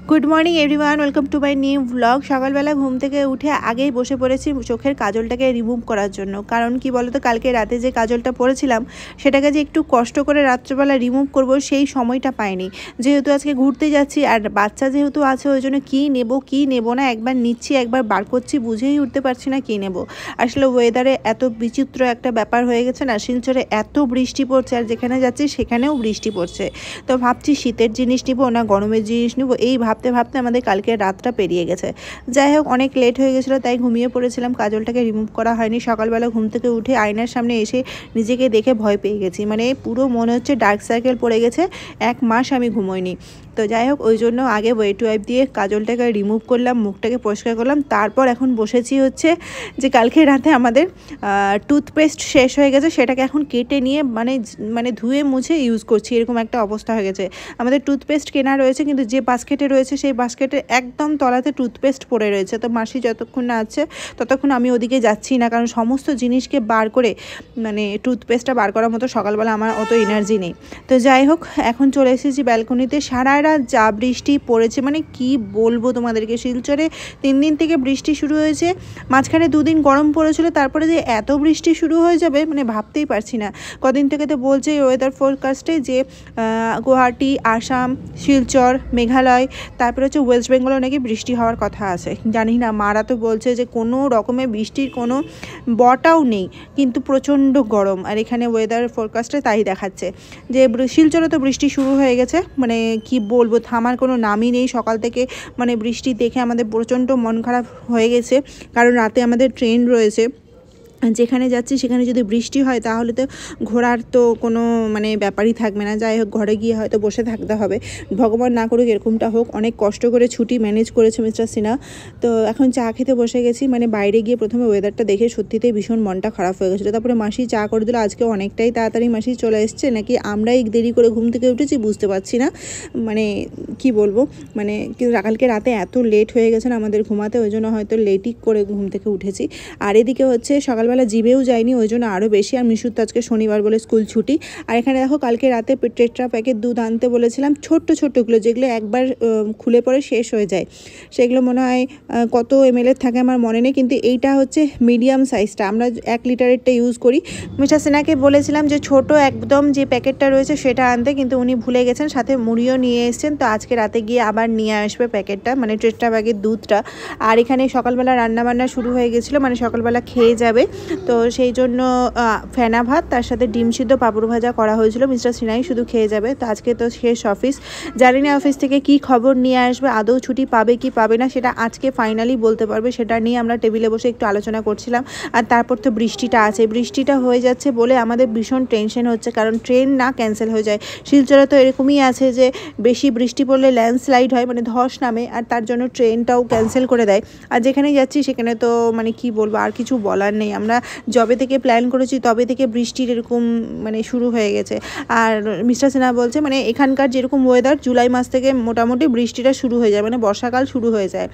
Good morning everyone, welcome to my new blog. সকালবেলা ঘুম থেকে উঠে আগেই বসে পড়েছি চোখের কাজলটাকে রিমুভ করার জন্য। কারণ কি বলতো, কালকে রাতে যে কাজলটা পরেছিলাম সেটাকে যে একটু কষ্ট করে রাত্রেবেলা রিমুভ করব সেই সময়টা পাইনি। যেহেতু আজকে ঘুরতে যাচ্ছি আর বাচ্চা যেহেতু আছে, ওই জন্য কী নেবো কী নেবো না একবার নিচ্ছি একবার বার করছি, বুঝেই উঠতে পারছি না কী নেবো। আসলে ওয়েদারে এত বিচিত্র একটা ব্যাপার হয়ে গেছে না, শিলচরে এত বৃষ্টি পড়ছে আর যেখানে যাচ্ছি সেখানেও বৃষ্টি পড়ছে। তো ভাবছি শীতের জিনিস নিবো না গরমের জিনিস নিবো, এই ভাবতে ভাবতে আমাদের কালকে রাতটা পেরিয়ে গেছে। যাই হোক, অনেক লেট হয়ে গেছিলো তাই ঘুমিয়ে পড়েছিলাম, কাজলটাকে রিমুভ করা হয়নি। সকালবেলা ঘুম থেকে উঠে আয়নার সামনে এসে নিজেকে দেখে ভয় পেয়ে গেছি, মানে পুরো মনে হচ্ছে ডার্ক সার্কেল পড়ে গেছে, 1 মাস আমি ঘুমোইনি। তো যাই হোক, ওই জন্য আগে ওয়েট ওয়াইপ দিয়ে কাজলটাকে রিমুভ করলাম, মুখটাকে পরিষ্কার করলাম, তারপর এখন বসেছি হচ্ছে যে কালকে রাতে আমাদের টুথপেস্ট শেষ হয়ে গেছে, সেটাকে এখন কেটে নিয়ে মানে ধুয়ে মুছে ইউজ করছি, এরকম একটা অবস্থা হয়ে গেছে। আমাদের টুথপেস্ট কেনা রয়েছে কিন্তু যে বাস্কেটে রয়েছে সেই বাস্কেটের একদম তলাতে টুথপেস্ট পড়ে রয়েছে। তো মাসি যতক্ষণ না আছে ততক্ষণ আমি ওদিকে যাচ্ছি না, কারণ সমস্ত জিনিসকে বার করে মানে টুথপেস্টটা বার করার মতো সকালবেলা আমার অত এনার্জি নেই। তো যাই হোক, এখন চলে এসেছি ব্যালকনিতে। সারা রাত যা বৃষ্টি পড়েছে, মানে কি বলবো তোমাদেরকে, শিলচরে 3 দিন থেকে বৃষ্টি শুরু হয়েছে, মাঝখানে 2 দিন গরম পড়েছিল, তারপরে যে এত বৃষ্টি শুরু হয়ে যাবে মানে ভাবতেই পারছি না। কদিন থেকে তো বলছে ওয়েদার ফোরকাস্টে যে গুয়াহাটি, আসাম, শিলচর, মেঘালয়, তারপরে হচ্ছে ওয়েস্ট বেঙ্গলও নাকি বৃষ্টি হওয়ার কথা আছে। জানি না, মারা তো বলছে যে কোনো রকমের বৃষ্টির কোনো বটাও নেই, কিন্তু প্রচণ্ড গরম। আর এখানে ওয়েদার ফোরকাস্টে তাই দেখাচ্ছে যে শিলচরে তো বৃষ্টি শুরু হয়ে গেছে, মানে কি বলবো, থামার কোনো নামই নেই। সকাল থেকে মানে বৃষ্টি দেখে আমাদের প্রচণ্ড মন খারাপ হয়ে গেছে, কারণ রাতে আমাদের ট্রেন রয়েছে, যেখানে যাচ্ছি সেখানে যদি বৃষ্টি হয় তাহলে তো ঘোরার তো কোনো মানে ব্যাপারই থাকবে না। যাই হোক, ঘরে গিয়ে হয়তো বসে থাকতে হবে, ভগবান না করুক এরকমটা হোক। অনেক কষ্ট করে ছুটি ম্যানেজ করেছে মিস্টার সিনহা। তো এখন চা খেতে বসে গেছি, মানে বাইরে গিয়ে প্রথমে ওয়েদারটা দেখে সত্যিতেই ভীষণ মনটা খারাপ হয়ে গেছিলো। তারপরে মাসি চা করে দিল, আজকে অনেকটাই তাড়াতাড়ি মাসি চলে এসছে, নাকি আমরাই দেরি করে ঘুম থেকে উঠেছি বুঝতে পারছি না। মানে কি বলবো, মানে কালকে রাতে এত লেট হয়ে গেছে না আমাদের ঘুমাতে, ওই জন্য হয়তো লেটই করে ঘুম থেকে উঠেছি। আর এদিকে হচ্ছে সকালবেলা জিমেও যায়নি, ওই জন্য আরও বেশি। আর মিশুর তো আজকে শনিবার বলে স্কুল ছুটি। আর এখানে দেখো, কালকে রাতে টেট্রা প্যাকেট দুধ আনতে বলেছিলাম, ছোট্ট ছোট্টগুলো যেগুলো একবার খুলে পরে শেষ হয়ে যায়, সেগুলো মনে হয় কত ml থাকে আমার মনে নেই, কিন্তু এইটা হচ্ছে মিডিয়াম সাইজটা, আমরা 1 লিটারেরটা ইউজ করি। মিস্টার সিনহাকে বলেছিলাম যে ছোট একদম যে প্যাকেটটা রয়েছে সেটা আনতে, কিন্তু উনি ভুলে গেছেন, সাথে মুড়িও নিয়ে এসেছেন। তো আজকে রাতে গিয়ে আবার নিয়ে আসবে প্যাকেটটা, মানে টেট্রা প্যাকেট দুধটা। আর এখানে সকালবেলা রান্নাবান্না শুরু হয়ে গেছিলো, মানে সকালবেলা খেয়ে যাবে, তো সেই জন্য ফেনা ভাত তার সাথে ডিম সিদ্ধ পাঁপড় ভাজা করা হয়েছিল। মিস্টার সিনহাই শুধু খেয়ে যাবে। তো আজকে তো শেষ অফিস, জানি না অফিস থেকে কি খবর নিয়ে আসবে, আদৌ ছুটি পাবে কি পাবে না সেটা আজকে ফাইনালি বলতে পারবে। সেটা নিয়ে আমরা টেবিলে বসে একটু আলোচনা করছিলাম। আর তারপর তো বৃষ্টিটা আছে, বৃষ্টিটা হয়ে যাচ্ছে বলে আমাদের ভীষণ টেনশন হচ্ছে, কারণ ট্রেন না ক্যান্সেল হয়ে যায়। শিলচরে তো এরকমই আছে যে বেশি বৃষ্টি পড়লে ল্যান্ডস্লাইড হয়, মানে ধস নামে, আর তার জন্য ট্রেনটাও ক্যান্সেল করে দেয়। আর যেখানেই যাচ্ছি সেখানে তো মানে কি বলবো, আর কিছু বলার নেই। আমরা যবে থেকে প্ল্যান করেছি তবে থেকে বৃষ্টির এরকম মানে শুরু হয়ে গেছে। আর মিস্টার সিনহা বলছে মানে এখানকার যেরকম ওয়েদার, জুলাই মাস থেকে মোটামুটি বৃষ্টিটা শুরু হয়ে যায়, মানে বর্ষাকাল শুরু হয়ে যায়।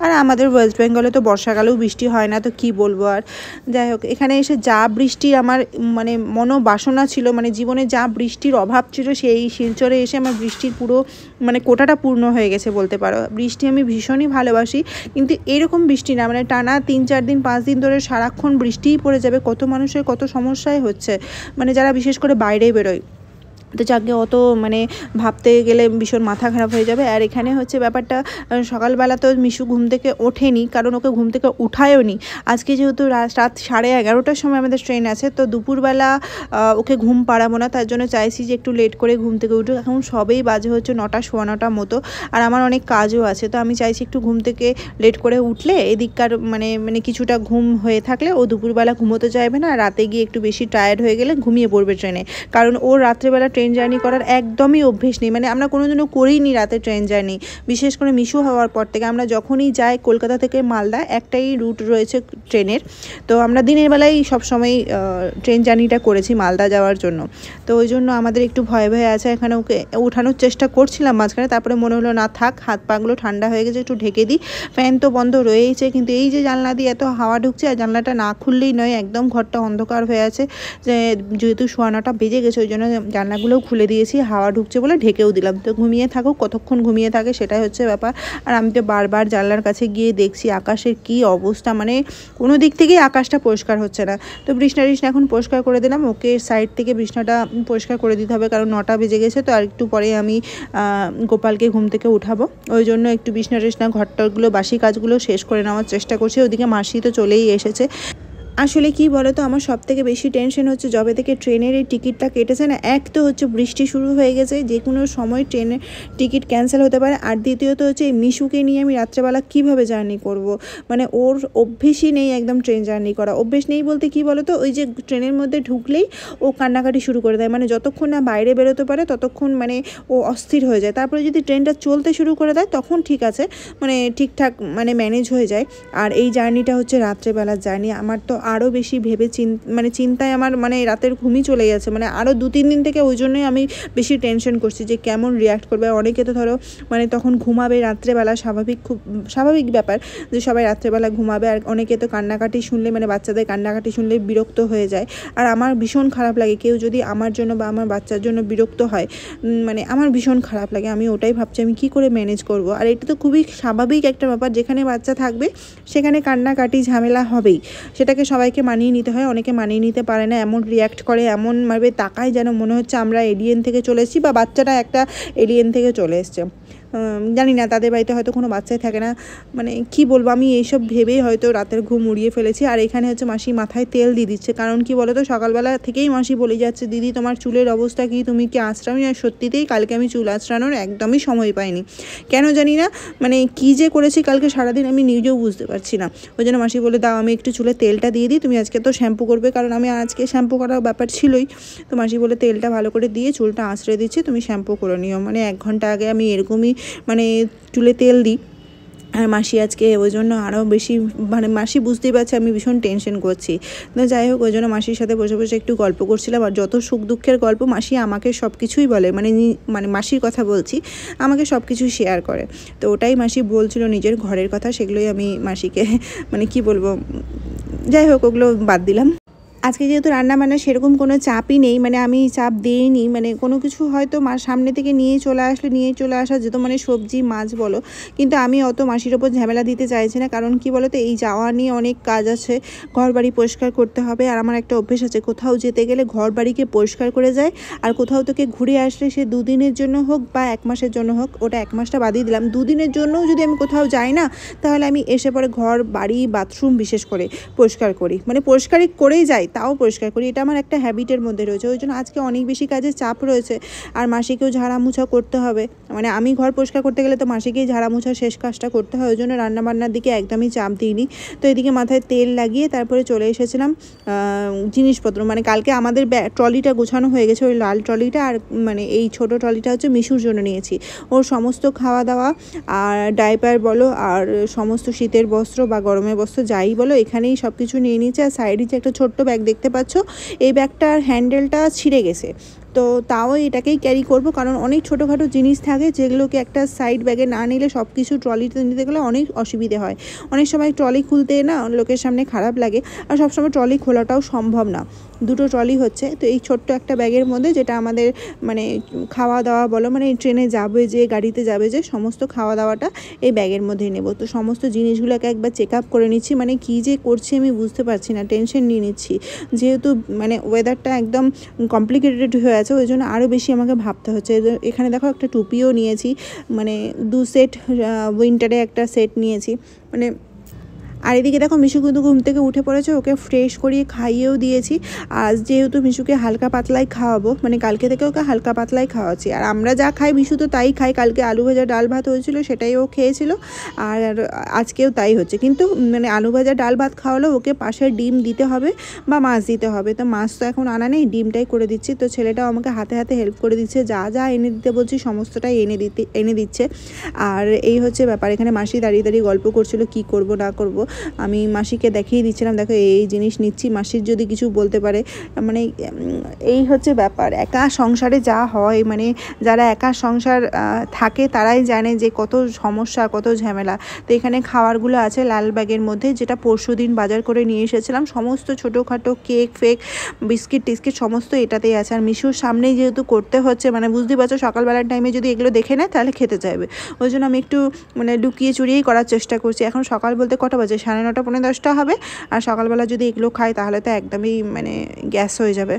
আর আমাদের ওয়েস্ট বেঙ্গলে তো বর্ষাকালেও বৃষ্টি হয় না, তো কি বলবো আর। যাই হোক, এখানে এসে যা বৃষ্টি আমার মানে মনোবাসনা ছিল, মানে জীবনে যা বৃষ্টির অভাব ছিল, সেই শিলচরে এসে আমার বৃষ্টির পুরো মানে কোটাটা পূর্ণ হয়ে গেছে বলতে পারো। বৃষ্টি আমি ভীষণই ভালোবাসি, কিন্তু এরকম বৃষ্টি না, মানে টানা 3-4 দিন 5 দিন ধরে সারাক্ষণ বৃষ্টিই পড়ে যাবে, কত মানুষের কত সমস্যাই হচ্ছে, মানে যারা বিশেষ করে বাইরে বেরোয়। তো যাকে অত মানে ভাবতে গেলে ভীষণ মাথা খারাপ হয়ে যাবে। আর এখানে হচ্ছে ব্যাপারটা, সকালবেলা তো মিশু ঘুম থেকে ওঠেনি, কারণ ওকে ঘুম থেকে উঠায়ও নি। আজকে যেহেতু রাত 11:30টার সময় আমাদের ট্রেন আছে, তো দুপুরবেলা ওকে ঘুম পাড়াবো না, তার জন্য চাইছি যে একটু লেট করে ঘুম থেকে উঠুক। এখন সবেই বাজে হচ্ছে 9টা 9:15 মতো, আর আমার অনেক কাজও আছে, তো আমি চাইছি একটু ঘুম থেকে লেট করে উঠলে এদিককার মানে কিছুটা ঘুম হয়ে থাকলে ও দুপুরবেলা ঘুমোতে চাইবে না, রাতে গিয়ে একটু বেশি টায়ার্ড হয়ে গেলে ঘুমিয়ে পড়বে ট্রেনে, কারণ ওর রাত্রেবেলা ট্রেন জার্নি করার একদমই অভ্যেস নেই। মানে আমরা কোনোদিনও করিনি রাতে ট্রেন জার্নি, বিশেষ করে মিশু হওয়ার পর থেকে। আমরা যখনই যাই কলকাতা থেকে মালদা একটাই রুট রয়েছে ট্রেনের, তো আমরা দিনের বেলায় সবসময় ট্রেন জার্নিটা করেছি মালদা যাওয়ার জন্য। তো ওই জন্য আমাদের একটু ভয় ভয় আছে। এখানে ওকে উঠানোর চেষ্টা করছিলাম মাঝখানে, তারপরে মনে হলো না থাক, হাত পাগুলো ঠান্ডা হয়ে গেছে, একটু ঢেকে দিই। ফ্যান তো বন্ধ রয়েইছে, কিন্তু এই যে জানলা দিয়ে এত হাওয়া ঢুকছে, আর জানলাটা না খুললেই নয়, একদম ঘরটা অন্ধকার হয়ে আছে। যেহেতু 9:15 বেজে গেছে, ওই জন্য জানলাগুলো জানলাগুলোও খুলে দিয়েছি, হাওয়া ঢুকছে বলে ঢেকেও দিলাম। তো ঘুমিয়ে থাকুক, কতক্ষণ ঘুমিয়ে থাকে সেটাই হচ্ছে ব্যাপার। আর আমি তো বারবার জানলার কাছে গিয়ে দেখছি আকাশের কি অবস্থা, মানে কোনো দিক থেকেই আকাশটা পরিষ্কার হচ্ছে না। তো বিছনা এখন পরিষ্কার করে দিলাম, ওকে সাইড থেকে বিছনাটা পরিষ্কার করে দিতে হবে, কারণ 9টা বেজে গেছে। তো আর একটু পরে আমি গোপালকে ঘুম থেকে উঠাবো, ওই জন্য একটু বিছনা ঘরটাগুলো বাসি কাজগুলো শেষ করে নেওয়ার চেষ্টা করছি। ওদিকে মাসি তো চলেই এসেছে। আসলে কি বলো তো, আমার সবথেকে বেশি টেনশন হচ্ছে যবে থেকে ট্রেনের এই টিকিটটা কেটেছে না, এক তো হচ্ছে বৃষ্টি শুরু হয়ে গেছে, যে কোনো সময় ট্রেনের টিকিট ক্যান্সেল হতে পারে। আর দ্বিতীয়ত হচ্ছে এই মিশুকে নিয়ে আমি রাত্রেবেলা কীভাবে জার্নি করব, মানে ওর অভ্যেসই নেই একদম ট্রেন জার্নি করা। অভ্যেস নেই বলতে কি বলো তো, ওই যে ট্রেনের মধ্যে ঢুকলেই ও কান্নাকাটি শুরু করে দেয়, মানে যতক্ষণ না বাইরে বেরোতে পারে ততক্ষণ মানে ও অস্থির হয়ে যায়। তারপরে যদি ট্রেনটা চলতে শুরু করে দেয় তখন ঠিক আছে, মানে ঠিকঠাক মানে ম্যানেজ হয়ে যায়। আর এই জার্নিটা হচ্ছে রাত্রেবেলার জার্নি, আমার তো আরও বেশি ভেবে চিন্তায় আমার মানে রাতের ঘুমই চলে গেছে, মানে আরও 2-3 দিন থেকে। ওই জন্যই আমি বেশি টেনশন করছি যে কেমন রিয়াক্ট করবে। অনেকে তো ধরো মানে তখন ঘুমাবে রাত্রেবেলা, খুব স্বাভাবিক ব্যাপার যে সবাই রাত্রেবেলা ঘুমাবে। আর অনেকে তো কান্নাকাটি শুনলে, মানে বাচ্চাদের কান্নাকাটি শুনলে বিরক্ত হয়ে যায়। আর আমার ভীষণ খারাপ লাগে কেউ যদি আমার জন্য বা আমার বাচ্চার জন্য বিরক্ত হয়, মানে আমার ভীষণ খারাপ লাগে। আমি ওটাই ভাবছি আমি কি করে ম্যানেজ করব। আর এটা তো খুবই স্বাভাবিক একটা ব্যাপার, যেখানে বাচ্চা থাকবে সেখানে কান্নাকাটি ঝামেলা হবেই, সেটাকে সবাইকে মানিয়ে নিতে হয়। অনেকে মানিয়ে নিতে পারে না, এমন রিয়্যাক্ট করে, এমনভাবে তাকায় যেন মনে হচ্ছে আমরা এলিয়েন থেকে চলে এসেছি বা বাচ্চাটা একটা এলিয়েন থেকে চলে এসছে। জানি না, তাদের বাড়িতে হয়তো কোনো বাচ্চাই থাকে না, মানে কি বলবো, আমি এইসব ভেবেই হয়তো রাতের ঘুম উড়িয়ে ফেলেছি। আর এখানে হচ্ছে মাসি মাথায় তেল দিয়ে দিচ্ছে, কারণ কি বলো তো, সকালবেলা থেকেই মাসি বলে যাচ্ছে দিদি তোমার চুলের অবস্থা কি, তুমি কি আঁচড়াওনি? আর সত্যিতেই কালকে আমি চুল আঁচড়ানোর একদমই সময় পাইনি, কেন জানি না, মানে কি যে করেছি কালকে সারাদিন আমি নিজেও বুঝতে পারছি না। ওই জন্য মাসি বলে দাও আমি একটু চুলে তেলটা দিয়ে দিই, তুমি আজকে তো শ্যাম্পু করবে, কারণ আমি আজকে শ্যাম্পু করার ব্যাপার ছিলই। তো মাসি বলে তেলটা ভালো করে দিয়ে চুলটা আঁচড়ে দিচ্ছি, তুমি শ্যাম্পু করে নিও। মানে 1 ঘন্টা আগে আমি এরকমই মানে চুলে তেল দিই। আর মাসি আজকে ওই জন্য আরও বেশি, মানে মাসি বুঝতেই পারছে আমি ভীষণ টেনশন করছি। তো যাই হোক, ওই জন্য মাসির সাথে বসে বসে একটু গল্প করছিলাম। আর যত সুখ দুঃখের গল্প মাসি আমাকে সব কিছুই বলে, মানে মাসির কথা বলছি, আমাকে সব কিছু শেয়ার করে। তো ওটাই মাসি বলছিল নিজের ঘরের কথা, সেগুলোই আমি মাসিকে মানে কি বলবো, যাই হোক ওগুলো বাদ দিলাম। আজকে যেহেতু রান্নাবান্না সেরকম কোনো চাপই নেই, মানে আমি চাপ দিইনি, মানে কোনো কিছু হয়তো সামনে থেকে নিয়ে চলে আসা যেত, মানে সবজি মাছ বলো, কিন্তু আমি অত মাসির ওপর ঝামেলা দিতে চাইছি না। কারণ কি বলো তো, এই যাওয়া নিয়ে অনেক কাজ আছে, ঘর বাড়ি পরিষ্কার করতে হবে। আর আমার একটা অভ্যেস আছে, কোথাও যেতে গেলে ঘর বাড়িকে পরিষ্কার করে যায়। আর কোথাও থেকে ঘুরে আসলে সে 2 দিনের জন্য হোক বা 1 মাসের জন্য হোক, ওটা 1 মাসটা বাদিয়ে দিলাম, 2 দিনের জন্যও যদি আমি কোথাও যাই না, তাহলে আমি এসে পরে ঘর বাড়ি বাথরুম বিশেষ করে পরিষ্কার করি, মানে পরিষ্কারই করেই যাই, তাও পরিষ্কার করি। এটা আমার একটা হ্যাবিটের মধ্যে রয়েছে। ওই জন্য আজকে অনেক বেশি কাজের চাপ রয়েছে। আর মাসিকেও ঝাড়া মুছা করতে হবে, মানে আমি ঘর পরিষ্কার করতে গেলে তো মাসিকেই ঝাড়া মুছা শেষ কাজটা করতে হয়। ওই জন্য রান্নাবান্নার দিকে একদমই চাপ দিইনি। তো এদিকে মাথায় তেল লাগিয়ে তারপরে চলে এসেছিলাম জিনিসপত্র, মানে কালকে আমাদের ট্রলিটা গোছানো হয়ে গেছে, ওই লাল ট্রলিটা। আর মানে এই ছোটো ট্রলিটা হচ্ছে মিশুর জন্য নিয়েছি, ওর সমস্ত খাওয়া দাওয়া আর ডাইপার বলো আর সমস্ত শীতের বস্ত্র বা গরমের বস্ত্র যাই বলো, এখানেই সব কিছু নিয়ে নিয়েছে। আর সাইডে যে একটা ছোট্ট ব্যাগ দেখতে পাচ্ছ, এই ব্যাগটার হ্যান্ডেলটা ছিঁড়ে গেছে, তো তাও এটাকেই ক্যারি করব, কারণ অনেক ছোটোখাটো জিনিস থাকে যেগুলোকে একটা সাইড ব্যাগে না নিলে সব কিছু ট্রলিতে নিতে গেলে অনেক অসুবিধে হয়। অনেক সময় ট্রলি খুলতে না লোকের সামনে খারাপ লাগে, আর সবসময় ট্রলি খোলাটাও সম্ভব না। 2টো ট্রলি হচ্ছে, তো এই ছোট্ট একটা ব্যাগের মধ্যে যেটা আমাদের মানে খাওয়া দাওয়া বলো, মানে ট্রেনে যাবে যে গাড়িতে যাবে যে সমস্ত খাওয়া দাওয়াটা এই ব্যাগের মধ্যে নেব। তো সমস্ত জিনিসগুলোকে একবার চেক আপ করে নিচ্ছি, মানে কী যে করছি আমি বুঝতে পারছি না, টেনশন নিয়ে নিচ্ছি। যেহেতু মানে ওয়েদারটা একদম কমপ্লিকেটেড হয়ে আছে, ওই জন্য আরও বেশি আমাকে ভাবতে হচ্ছে। এখানে দেখো একটা টুপিও নিয়েছি, মানে 2 সেট, উইন্টারে একটা সেট নিয়েছি, মানে। আর এদিকে দেখো মিশু কিন্তু ঘুম থেকে উঠে পড়েছে, ওকে ফ্রেশ করিয়ে খাইয়েও দিয়েছি। আজ যেহেতু মিশুকে হালকা পাতলাই খাওয়াবো, মানে কালকে থেকে ওকে হালকা পাতলাই খাওয়াচ্ছি। আর আমরা যা খাই মিশু তো তাই খাই, কালকে আলু ভাজা ডাল ভাত হয়েছিল সেটাই ও খেয়েছিল, আর আজকেও তাই হচ্ছে। কিন্তু মানে আলু ভাজা ডাল ভাত খাওয়ালেও ওকে পাশে ডিম দিতে হবে বা মাছ দিতে হবে, তো মাছ তো এখন আনা নেই, ডিমটাই করে দিচ্ছি। তো ছেলেটাও আমাকে হাতে হাতে হেল্প করে দিচ্ছে, যা যা এনে দিতে বলছি সমস্তটাই এনে দিচ্ছে। আর এই হচ্ছে ব্যাপার। এখানে মাসি দাঁড়িয়ে দাঁড়িয়ে গল্প করছিল কি করব না করব। আমি মাসিকে দেখিয়ে দিচ্ছিলাম, দেখো এই জিনিস নিচ্ছি, মাসির যদি কিছু বলতে পারে, মানে এই হচ্ছে ব্যাপার। একা সংসারে যা হয়, মানে যারা একা সংসার থাকে তারাই জানে যে কত সমস্যা, কত ঝামেলা। তো এখানে খাবারগুলো আছে লালবাগের মধ্যে, যেটা পরশুদিন বাজার করে নিয়ে এসেছিলাম। সমস্ত ছোটোখাটো কেক ফেক, বিস্কিট টিস্কিট সমস্ত এটাতেই আছে। আর মিশুর সামনেই যেহেতু করতে হচ্ছে, মানে বুঝতেই পারছো সকালবেলার টাইমে যদি এগুলো দেখে নেয় তাহলে খেতে চাইবে, ওই জন্য আমি একটু মানে লুকিয়ে চুরিয়েই করার চেষ্টা করছি। এখন সকাল বলতে কটা বাজে, 9:30 পৌনে 10টা হবে। আর সকালবেলা যদি এগুলো খাই তাহলে তো একদমই মানে গ্যাস হয়ে যাবে।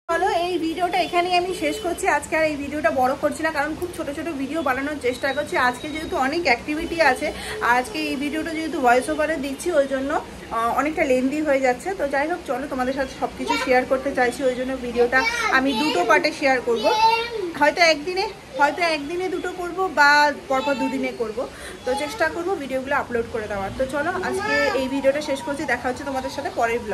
চলো এই ভিডিওটা এখানেই আমি শেষ করছি। আজকে আর এই ভিডিওটা বড় করছি না, কারণ খুব ছোট ছোট ভিডিও বানানোর চেষ্টা করছি। আজকে যেহেতু অনেক অ্যাক্টিভিটি আছে, আর আজকে এই ভিডিওটা যেহেতু ভয়েস ওভারে দিচ্ছি, ওই জন্য অনেকটা লেন্দি হয়ে যাচ্ছে। তো যাই হোক, চলো তোমাদের সাথে সব কিছু শেয়ার করতে চাইছি, ওই জন্য ভিডিওটা আমি দুটো পার্টে শেয়ার করব। হয়তো একদিনে দুটো করব, বা পরপর দুদিনে করব। তো চেষ্টা করব ভিডিওগুলো আপলোড করে দেওয়ার। তো চলো আজকে এই ভিডিওটা শেষ করছি, দেখা হচ্ছে তোমাদের সাথে পরের ব্লগ।